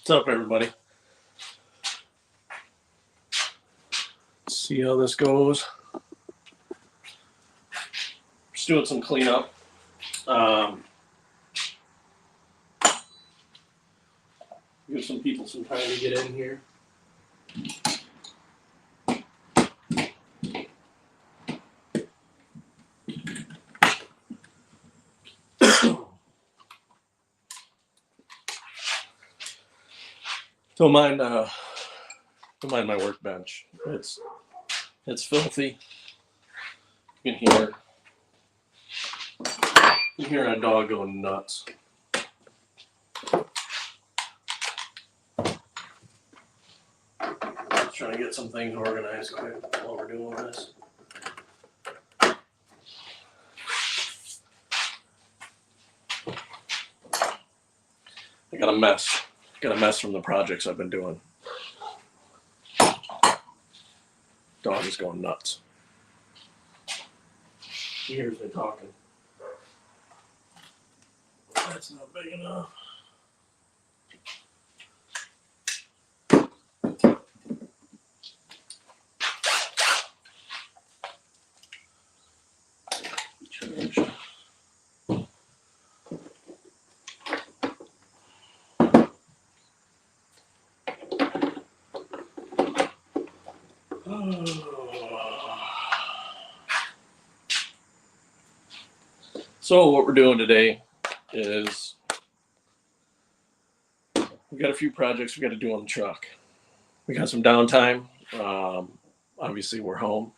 What's up, everybody? Let's see how this goes. Just doing some cleanup. Give some people some time to get in here. Don't mind my workbench. It's filthy. You can hear a dog going nuts. Just trying to get some things organized quick while we're doing this. I got a mess. From the projects I've been doing. Dog is going nuts. He hears me talking. That's not big enough. Charge. So what we're doing today is we got a few projects we got to do on the truck. We got some downtime. Obviously we're home.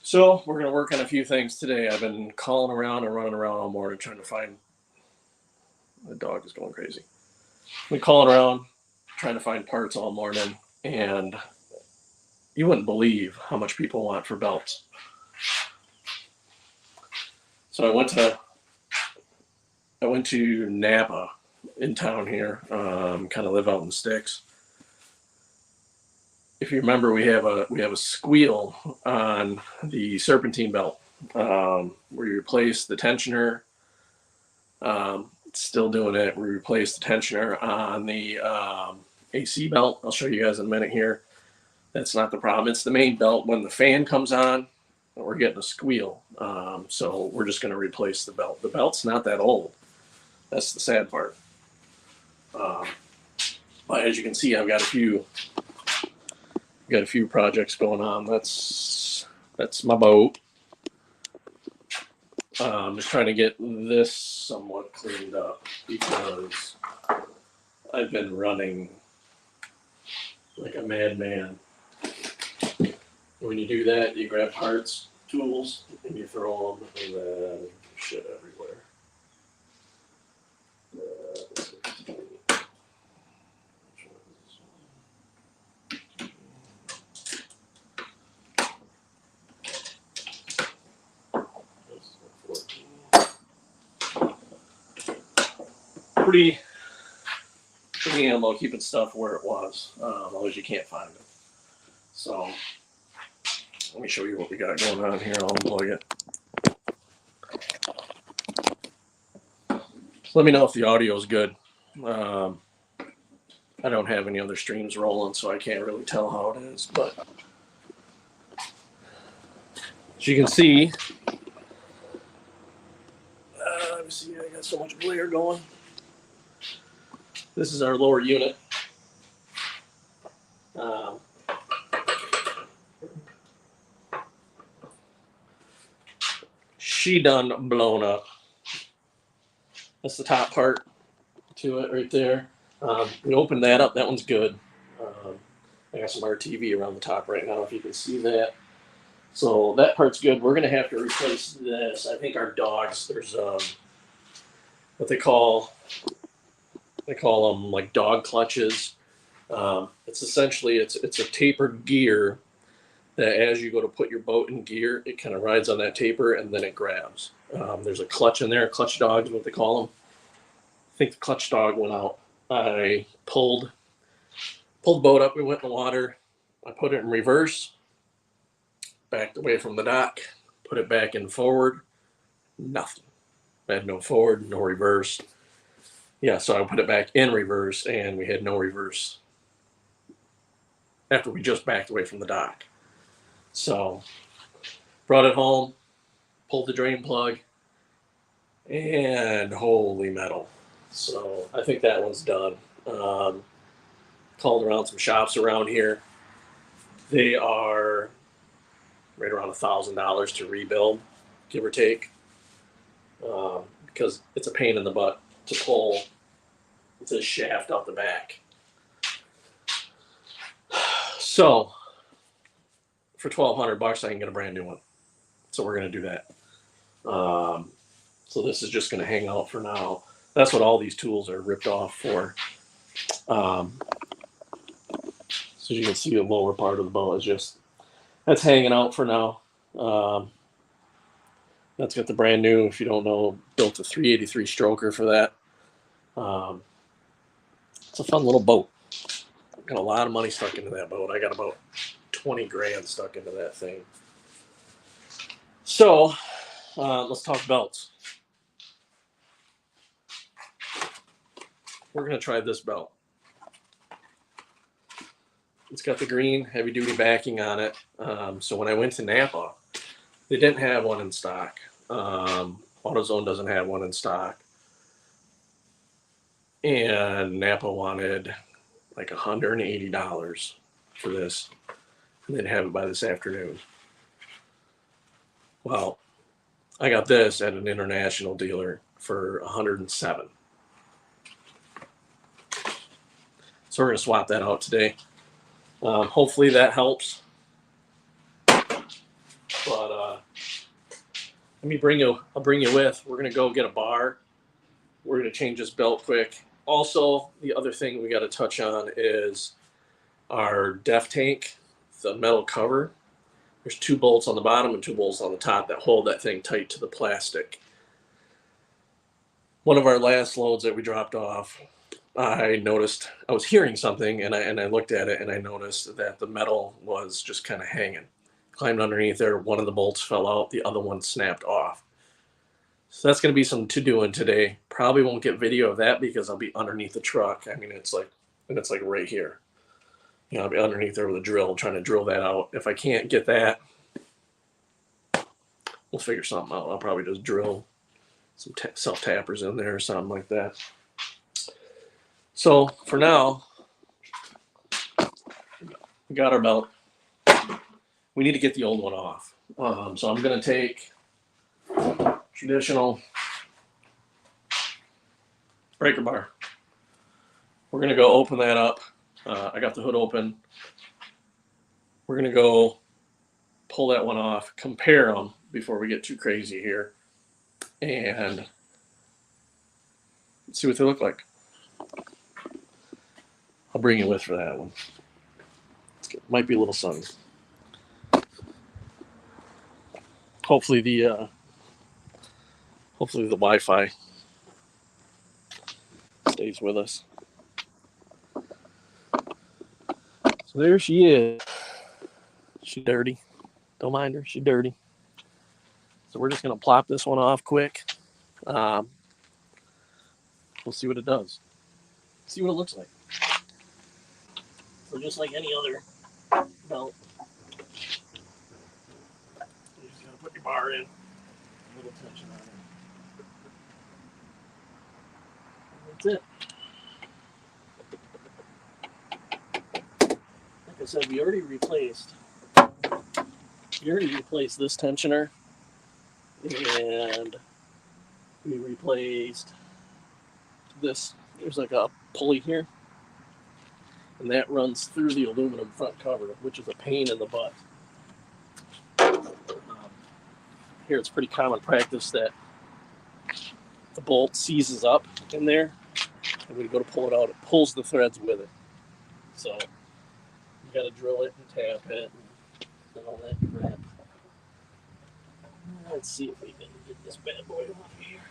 So we're going to work on a few things today. I've been calling around and running around all morning trying to find, the dog is going crazy. I've been calling around trying to find parts all morning, and you wouldn't believe how much people want for belts. So I went to Napa in town here, kind of live out in the sticks. If you remember, we have a squeal on the serpentine belt, where you replace the tensioner. Still doing it. We replaced the tensioner on the AC belt. I'll show you guys in a minute here. That's not the problem. It's the main belt. When the fan comes on, we're getting a squeal. So we're just going to replace the belt. The belt's not that old. That's the sad part. But as you can see, I've got a few projects going on. That's my boat. I'm just trying to get this somewhat cleaned up because I've been running like a madman. When you do that, you grab parts, tools, and you throw them, and then shit everywhere. Pretty ammo keeping stuff where it was, as long as you can't find it. So let me show you what we got going on here. I'll unplug it. Let me know if the audio is good. I don't have any other streams rolling, so I can't really tell how it is. But as you can see, let me see. I got so much glare going. This is our lower unit. She done blown up. That's the top part to it right there. We opened that up. That one's good. I got some RTV around the top right now, if you can see that. So that part's good. We're going to have to replace this. I think our dogs, there's what they call them like dog clutches. It's essentially, it's a tapered gear that as you go to put your boat in gear, it kind of rides on that taper and then it grabs. There's a clutch in there. Clutch dog is what they call them. I think the clutch dog went out. I pulled the boat up. We went in the water. I put it in reverse, backed away from the dock, put it back in forward. Nothing. I had no forward, no reverse. Yeah, so I put it back in reverse, and we had no reverse after we just backed away from the dock. So brought it home, pulled the drain plug, and holy metal. So I think that one's done. Called around some shops around here. They are right around $1,000 to rebuild, give or take, because it's a pain in the butt to pull this shaft out the back. So for $1,200, I can get a brand new one. So we're gonna do that. So this is just gonna hang out for now. That's what all these tools are ripped off for. So you can see the lower part of the boat is just that's hanging out for now. That's got the brand new. If you don't know, built a 383 stroker for that. It's a fun little boat. Got a lot of money stuck into that boat. I got about 20 grand stuck into that thing. So let's talk belts. We're gonna try this belt. It's got the green heavy duty backing on it. So when I went to Napa, they didn't have one in stock. AutoZone doesn't have one in stock. And Napa wanted like $180 for this. And they'd have it by this afternoon. Well, I got this at an international dealer for $107. So we're gonna swap that out today. Hopefully that helps. But I'll bring you with. We're gonna go get a bar. We're gonna change this belt quick. Also, the other thing we got to touch on is our def tank, the metal cover. There's 2 bolts on the bottom and 2 bolts on the top that hold that thing tight to the plastic. One of our last loads that we dropped off, I noticed I was hearing something, and I looked at it, and I noticed that the metal was just kind of hanging. Climbed underneath there, one of the bolts fell out, the other one snapped off. So that's going to be some to doing today. Probably won't get video of that because I'll be underneath the truck. I mean, it's like right here. You know, I'll be underneath there with a drill trying to drill that out. If I can't get that, we'll figure something out. I'll probably just drill some self tappers in there or something like that. So for now, we got our belt. We need to get the old one off. So I'm going to take traditional breaker bar. We're going to go open that up. I got the hood open. We're going to go pull that one off, compare them before we get too crazy here, and see what they look like. I'll bring you with for that one. It might be a little sunny. Hopefully the Wi-Fi stays with us. So there she is. She's dirty. Don't mind her. She's dirty. So we're just gonna plop this one off quick. We'll see what it does. See what it looks like. So just like any other belt, you just gotta put your bar in. A little tension on it. That's it. Like I said, we already replaced this tensioner, and we replaced this. There's like a pulley here, and that runs through the aluminum front cover, which is a pain in the butt. Here it's pretty common practice that the bolt seizes up in there, and when you go to pull it out, it pulls the threads with it. So you got to drill it and tap it and all that crap. Let's see if we can get this bad boy off here.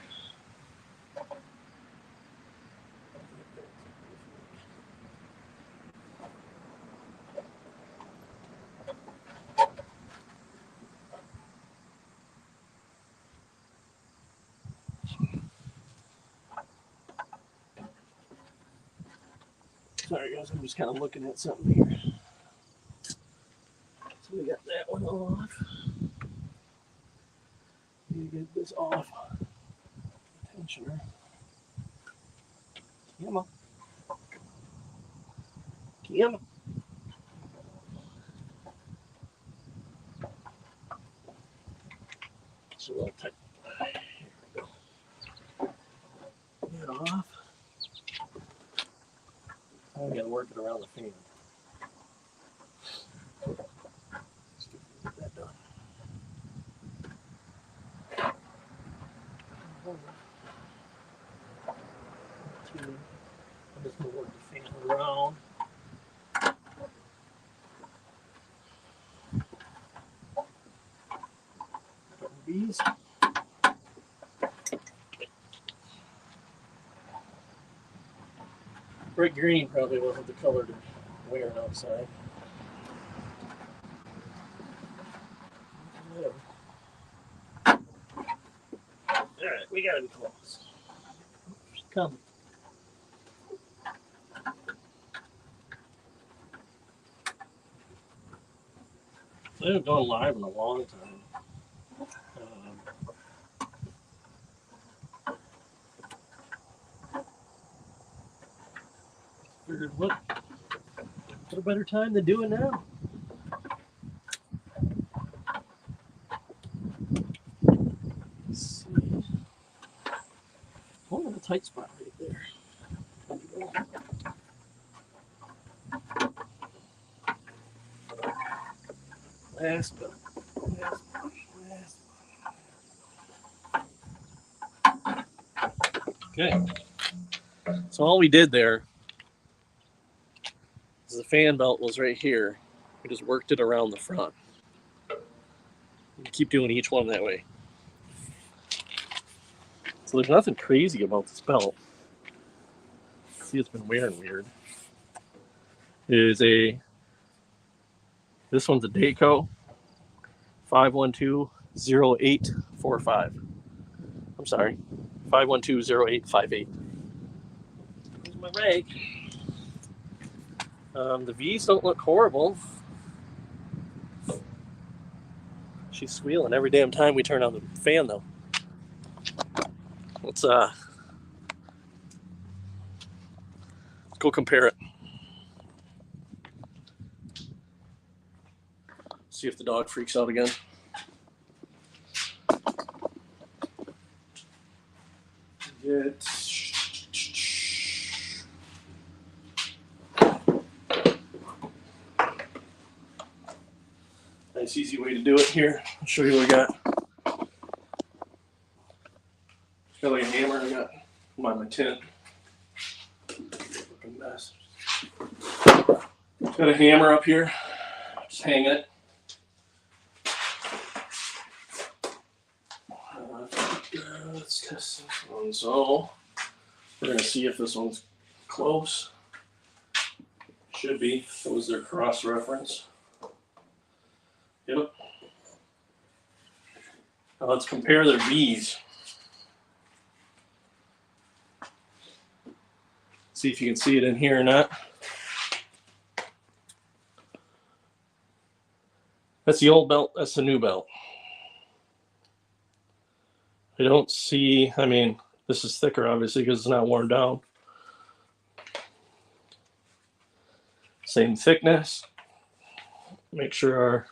Sorry guys, I'm just kind of looking at something here. So we got that one off. Need to get this off. Tensioner. Come on. Come on. It's a little tight. Here we go. Get off. I gotta work it around the fan. Let's get that done. I'm just gonna work the fan around. Bees. Bright green probably wasn't the color to wear outside. Alright, we gotta be close. Come. They haven't gone live in a long time. Figured what a better time to do it now. Let's see. Oh, a tight spot right there. Last but last. Okay. So all we did there is the fan belt was right here. We just worked it around the front. You keep doing each one that way. So there's nothing crazy about this belt. See, it's been wearing weird. This one's a Dayco 512-0845. I'm sorry, 512-0858. Here's my rake. The V's don't look horrible. She's squealing every damn time we turn on the fan, though. Let's go compare it. See if the dog freaks out again. Nice easy way to do it here. I'll show you what I got. Got like a hammer. I got my tent. Fucking mess. Got a hammer up here. Just hanging it. Let's test this one. So we're gonna see if this one's close. Should be. That was their cross reference. Yep. Now let's compare their V's. See if you can see it in here or not. That's the old belt, that's the new belt. I don't see, I mean, this is thicker obviously because it's not worn down. Same thickness. Make sure our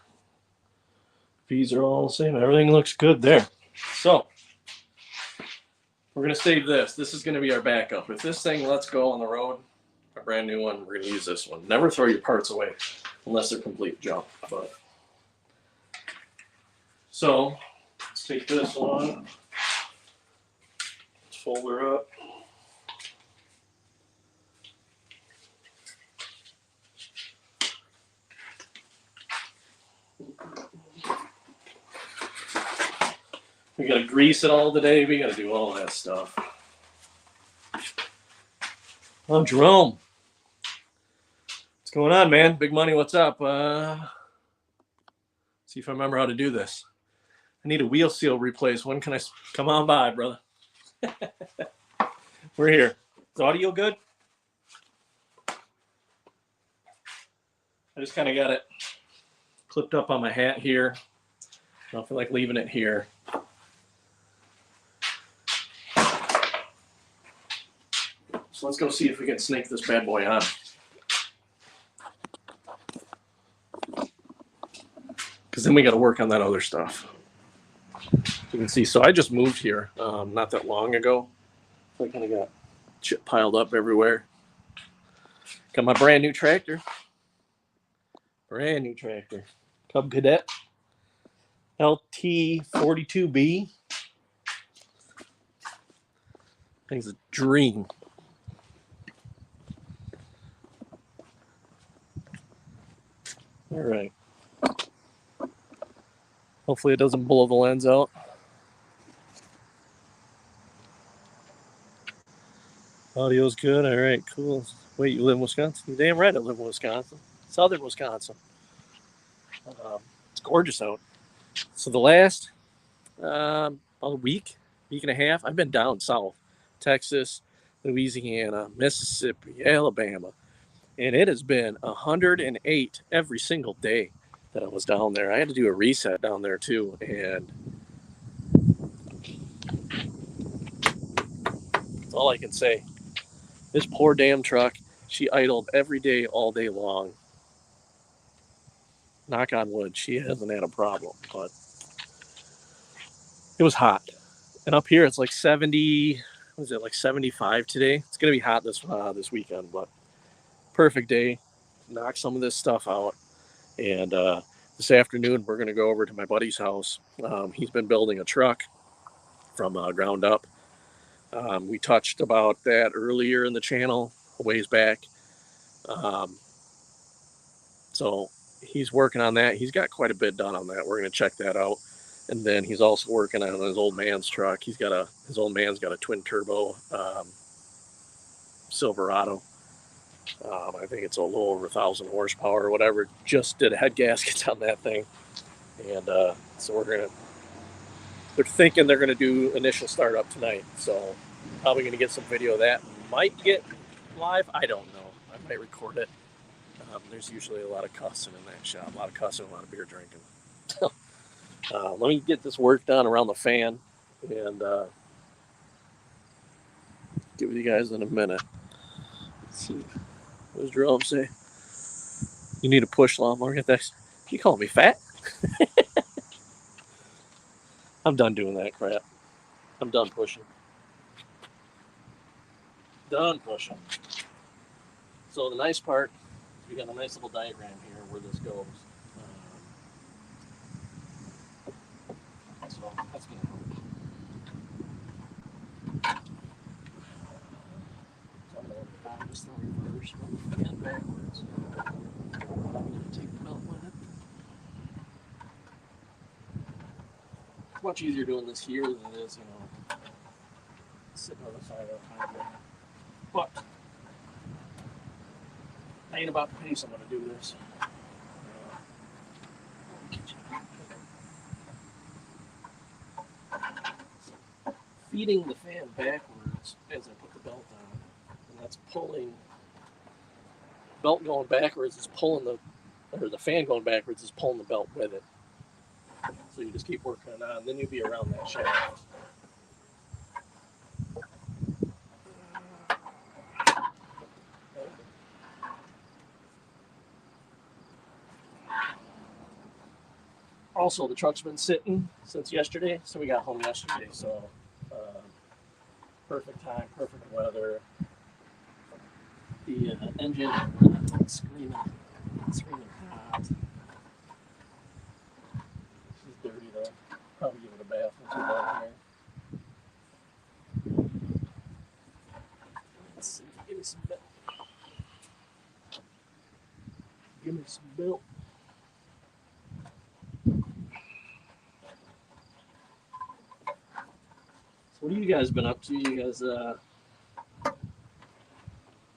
V's are all the same. Everything looks good there. So, we're going to save this. This is going to be our backup. If this thing lets go on the road, a brand new one, we're going to use this one. Never throw your parts away unless they're complete junk. But so, let's take this one. Let's fold her up. We gotta grease it all today. We gotta do all that stuff. Oh, Jerome. What's going on, man? Big money, what's up? See if I remember how to do this. I need a wheel seal replaced. When can I come on by, brother? We're here. Is audio good? I just kind of got it clipped up on my hat here. I don't feel like leaving it here. So let's go see if we can snake this bad boy on. Because then we got to work on that other stuff. You can see, so I just moved here not that long ago. So I kind of got shit piled up everywhere. Got my brand new tractor. Brand new tractor. Cub Cadet LT42B. Thing's a dream. All right. Hopefully it doesn't blow the lens out. Audio's good. All right, cool. Wait, you live in Wisconsin? You're damn right I live in Wisconsin. Southern Wisconsin. It's gorgeous out. So the last about a week and a half, I've been down south. Texas, Louisiana, Mississippi, Alabama. And it has been 108 every single day that I was down there. I had to do a reset down there too. And that's all I can say. This poor damn truck, she idled every day, all day long. Knock on wood, she hasn't had a problem, but it was hot. And up here, it's like 70, what is it, like 75 today? It's going to be hot this weekend, but perfect day. Knock some of this stuff out. And this afternoon, we're going to go over to my buddy's house. He's been building a truck from ground up. We touched about that earlier in the channel, a ways back. So he's working on that. He's got quite a bit done on that. We're going to check that out. And then he's also working on his old man's truck. His old man's got a twin turbo Silverado. I think it's a little over 1,000 horsepower or whatever. Just did head gaskets on that thing. And so they're thinking they're going to do initial startup tonight. So probably going to get some video of that. Might get live. I don't know. I might record it. There's usually a lot of cussing in that shop. A lot of cussing, a lot of beer drinking. Let me get this work done around the fan and get with you guys in a minute. Let's see. What does Jerome say? You need a push lawnmower. Get this. You call me fat? I'm done doing that crap. I'm done pushing. Done pushing. So the nice part, we got a nice little diagram here where this goes. So that's going to help. So I'm going to back this thing first and backwards. I'm going to take the belt with it. It's much easier doing this here than it is, sitting on the side of the highway. But I ain't about to pay someone to do this. Feeding the fan backwards as I put the belt on, and that's pulling. Belt going backwards is pulling the fan going backwards is pulling the belt with it. So you just keep working it on, then you'll be around that shaft. Also, the truck's been sitting since yesterday, so we got home yesterday. So perfect time, perfect weather. The engine screaming hot. This is dirty though. Probably give it a bath once we're done here. Let's see. Give me some belt. Give me some belt. What have you guys been up to?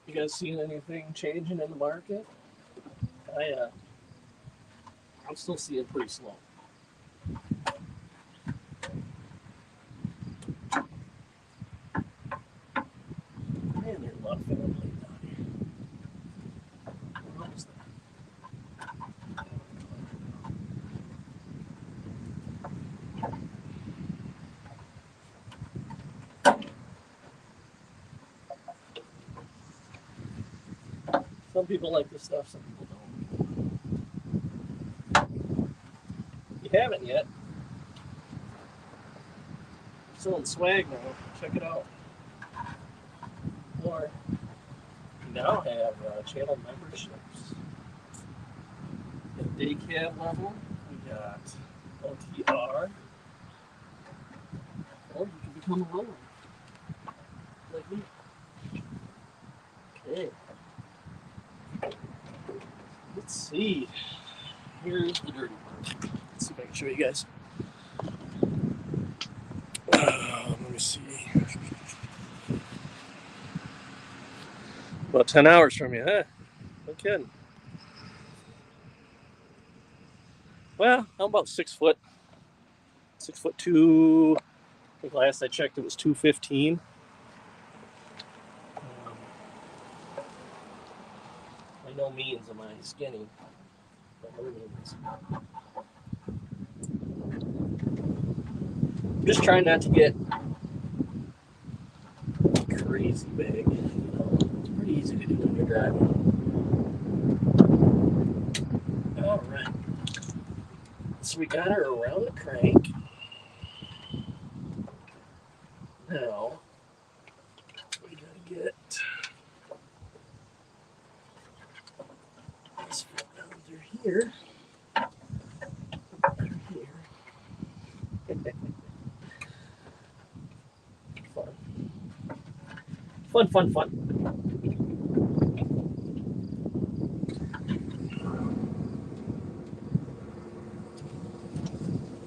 You guys seeing anything changing in the market? I'm still seeing pretty slow. Man, there's a lot of family down here. What is that? Some people like this stuff, some people don't. If you haven't yet, I'm selling swag now. Check it out. Or we now have channel memberships. At day cab level, we got OTR, or you can become a lower, like me. Okay. Let's see. Here's the dirty part. Let's see if I can show you guys. Let me see. About 10 hours from you, huh? No kidding. Well, I'm about 6 foot. 6'2". I think last I checked it was 215. By no means am I skinny. By no means. Just trying not to get crazy big. It's pretty easy to do when you're driving. All right. So we got her around the crank. Now we gotta get this foot down through here. Fun.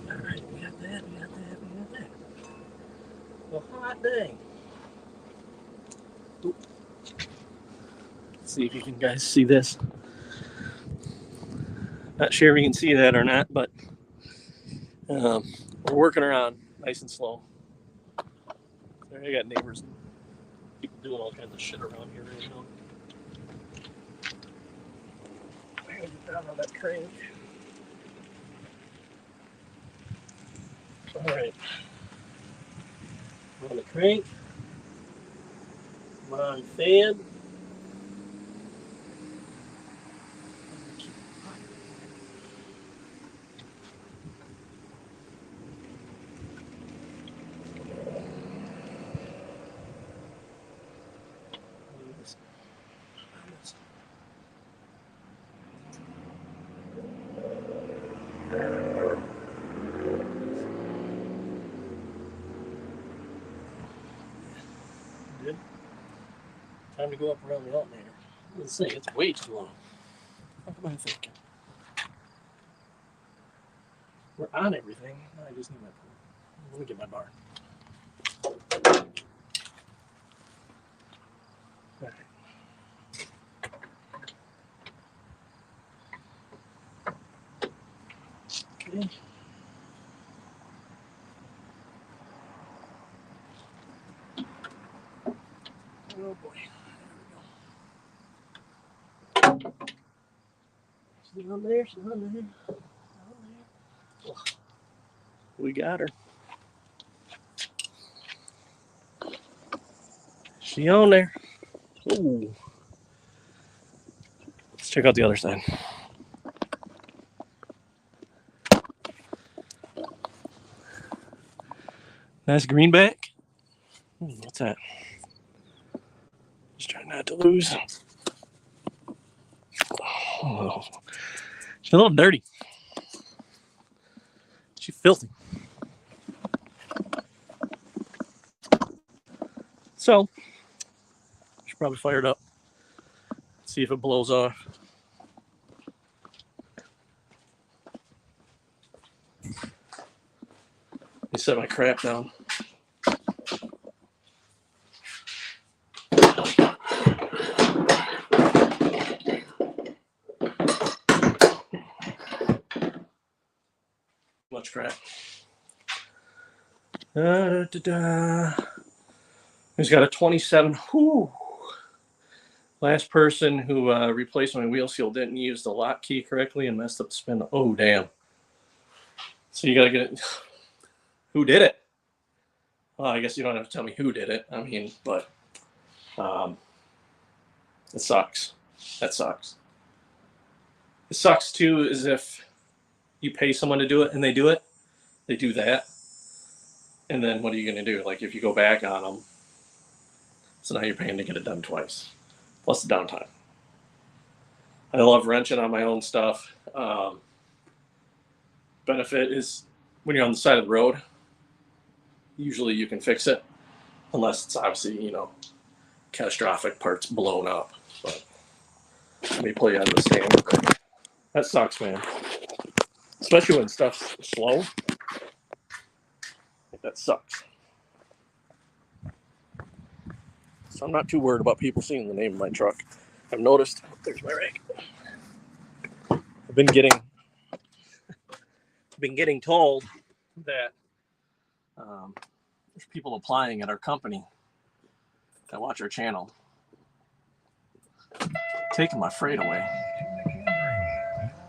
Alright, we got that. Well, hot dang. Ooh. Let's see if you can guys see this. Not sure if you can see that or not, but we're working around nice and slow. There, I got neighbors doing all kinds of shit around here right now. I gotta get down on that crank. Alright. On the crank. I'm on fan. Good. Time to go up around the alternator. Let's see, it's way too long. What am I thinking? We're on everything. I just need my phone. Let me get my bar. All right. Okay. Oh boy. There we go. She's on there. Oh, we got her. She on there. Ooh. Let's check out the other side. Nice greenback. What's that? Just trying not to lose. Oh, she's a little dirty. She's filthy. So, she's probably fired up. See if it blows off. Let me set my crap down. Much crap. Who's got a 27? Whew. Last person who replaced my wheel seal didn't use the lock key correctly and messed up the spin. Oh, damn. So you got to get it. Who did it? Well, I guess you don't have to tell me who did it. I mean, but it sucks. That sucks. It sucks too is if you pay someone to do it and they do it, they do that. And then what are you going to do? Like if you go back on them, so now you're paying to get it done twice, plus the downtime. I love wrenching on my own stuff. Benefit is when you're on the side of the road, usually you can fix it, unless it's obviously, you know, catastrophic parts blown up. But let me pull you out of the stand real quick. That sucks, man. Especially when stuff's slow. That sucks. So I'm not too worried about people seeing the name of my truck. I've noticed, there's my rake. I've been getting told that there's people applying at our company that watch our channel, taking my freight away.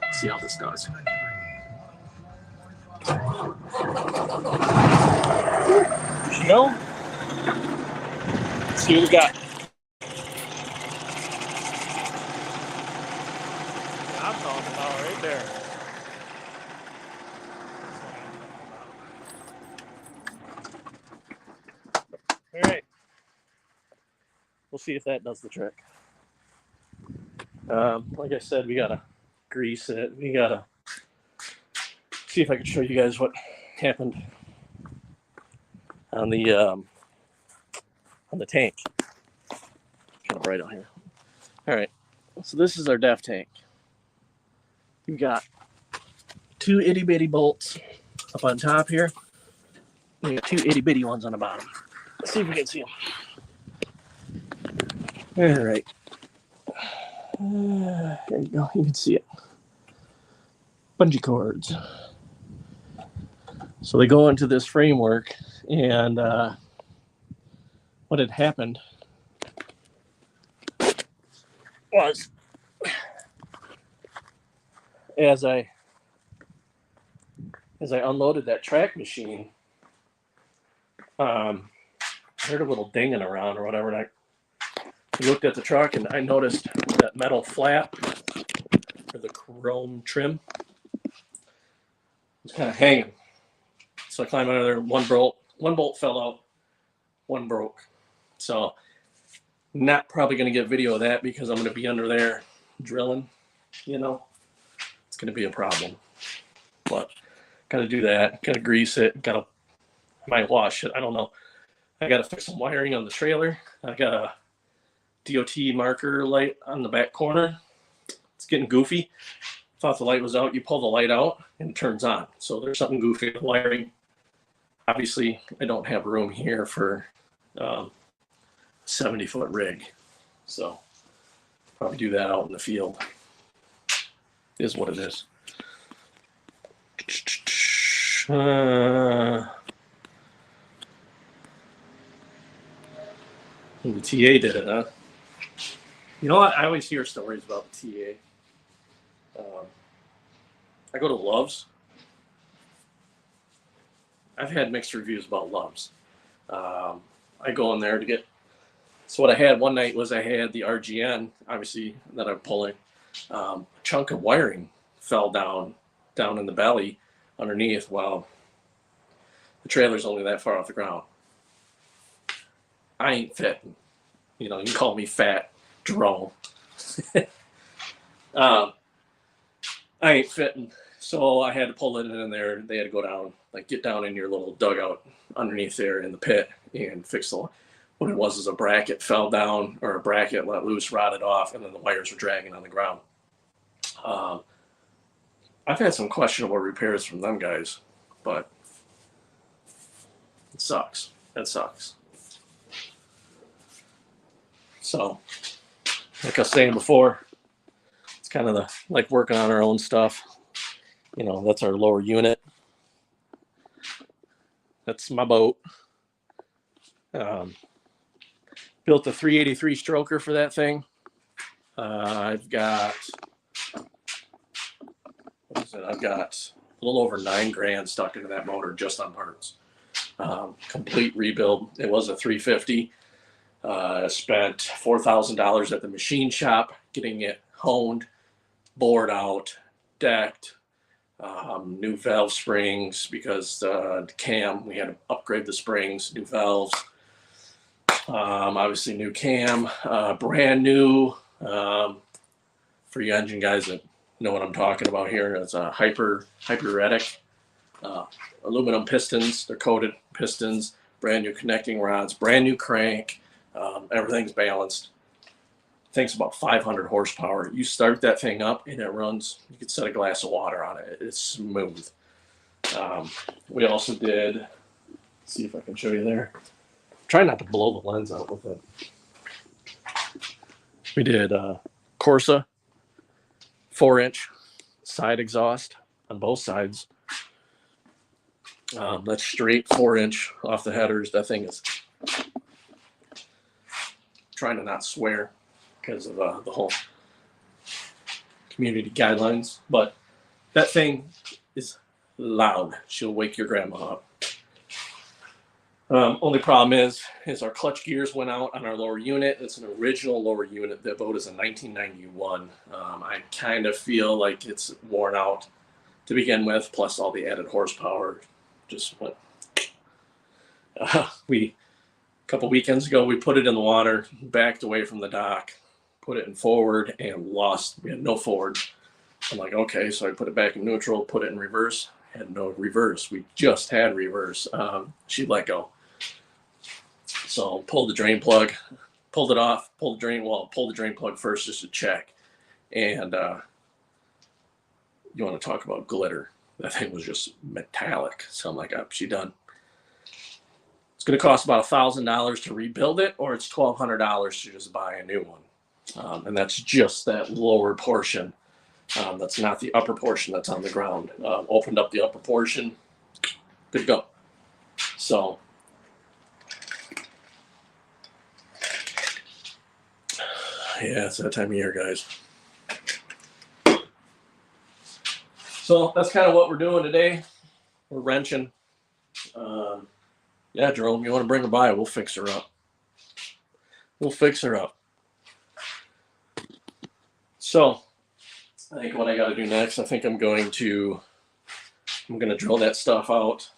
Let's see how this does. You know? Let's see what we got. I'm talking about right there. All right. We'll see if that does the trick. Like I said, we gotta grease it. We gotta see if I can show you guys what happened on the tank. Kind of bright out here. All right. So this is our DEF tank. We've got two itty bitty bolts up on top here. We got two itty bitty ones on the bottom. Let's see if we can see them. All right. There you go. You can see it. Bungee cords. So they go into this framework, and what had happened was, as I unloaded that track machine, I heard a little dinging around or whatever, and I looked at the truck and I noticed that metal flap or the chrome trim was kind of hanging. So I climbed under there. One bolt fell out, one broke. So not probably going to get video of that because I'm going to be under there drilling. You know, it's going to be a problem. But got to do that. Got to grease it. Might wash it. I don't know. I got to fix some wiring on the trailer. I got a DOT marker light on the back corner. It's getting goofy. Thought the light was out. You pull the light out and it turns on. So there's something goofy with the wiring. Obviously, I don't have room here for 70-foot rig. So probably do that out in the field. Is what it is. The TA did it, huh? You know what? I always hear stories about the TA. I go to Love's. I've had mixed reviews about Love's. I go in there to get. So what I had one night was I had the RGN, obviously, that I'm pulling. A chunk of wiring fell down in the belly underneath. Well, the trailer's only that far off the ground. I ain't fitting. You know, you can call me fat, Jerome. I ain't fitting. So I had to pull it in there. They had to go down, like get down in your little dugout underneath there in the pit and fix the. What it was is a bracket fell down, or a bracket let loose, rotted off, and then the wires were dragging on the ground. I've had some questionable repairs from them guys, but it sucks. That sucks. So, like I was saying before, it's kind of like working on our own stuff. You know, that's our lower unit. That's my boat. Built a 383 stroker for that thing. I've got a little over $9,000 stuck into that motor just on parts. Complete rebuild. It was a 350. Spent $4,000 at the machine shop getting it honed, bored out, decked, new valve springs because the cam, we had to upgrade the springs, new valves, obviously new cam, brand new, for you engine guys that know what I'm talking about here, it's a hyperetic aluminum pistons. They're coated pistons, brand new connecting rods, brand new crank, everything's balanced. Thing's about 500 horsepower. You start that thing up and it runs. You could set a glass of water on it. It's smooth. We also did, let's see if I can show you there. Try not to blow the lens out with it. We did Corsa 4-inch side exhaust on both sides. That's straight 4-inch off the headers. That thing is, trying to not swear because of the whole community guidelines, but that thing is loud. She'll wake your grandma up. Only problem is our clutch gears went out on our lower unit. It's an original lower unit. The boat is a 1991. I kind of feel like it's worn out to begin with, plus all the added horsepower just went. A couple weekends ago, we put it in the water, backed away from the dock, put it in forward, and lost. We had no forward. I'm like, okay, so I put it back in neutral, put it in reverse, had no reverse. We just had reverse. She let go. So pulled the drain plug, pulled it off, pulled the drain plug first just to check. And you want to talk about glitter. That thing was just metallic. So I'm like, oh, she done. It's going to cost about $1,000 to rebuild it, or it's $1,200 to just buy a new one. And that's just that lower portion. That's not the upper portion that's on the ground. Opened up the upper portion, good to go. So, yeah, it's that time of year, guys. So that's kind of what we're doing today. We're wrenching. Yeah, Jerome, you want to bring her by? We'll fix her up. We'll fix her up. So, I think what I got to do next, I think I'm going to drill that stuff out.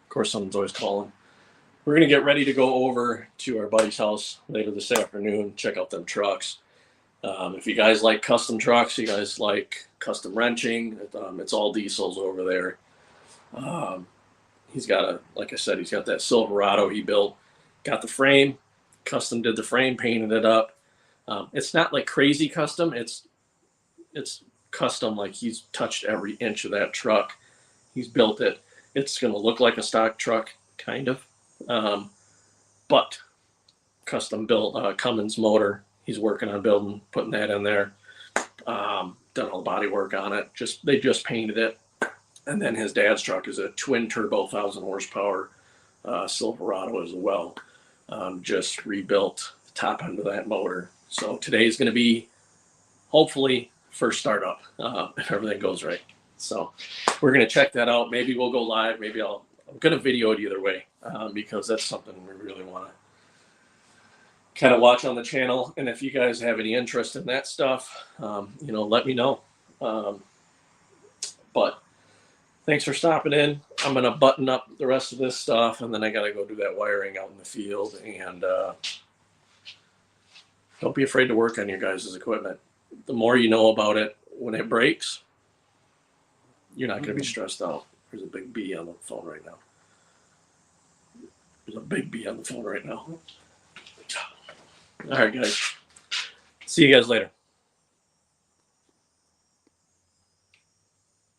Of course, someone's always calling. We're going to get ready to go over to our buddy's house later this afternoon, check out them trucks. If you guys like custom trucks, you guys like custom wrenching, it's all diesels over there. He's got like I said, he's got that Silverado he built, got the frame, custom did the frame, painted it up. It's not like crazy custom. It's custom, like he's touched every inch of that truck. He's built it. It's going to look like a stock truck, kind of. But custom built Cummins motor. He's working on putting that in there. Done all the body work on it. They just painted it. And then his dad's truck is a twin turbo 1,000 horsepower Silverado as well. Just rebuilt the top end of that motor. So today is going to be hopefully first startup if everything goes right. So we're going to check that out. Maybe we'll go live. Maybe I'm going to video it either way because that's something we really want to kind of watch on the channel. And if you guys have any interest in that stuff, let me know. But thanks for stopping in. I'm going to button up the rest of this stuff, and then I got to go do that wiring out in the field. And don't be afraid to work on your guys' equipment. The more you know about it, when it breaks, you're not going to be stressed out. There's a big bee on the phone right now. There's a big bee on the phone right now. All right, guys. See you guys later.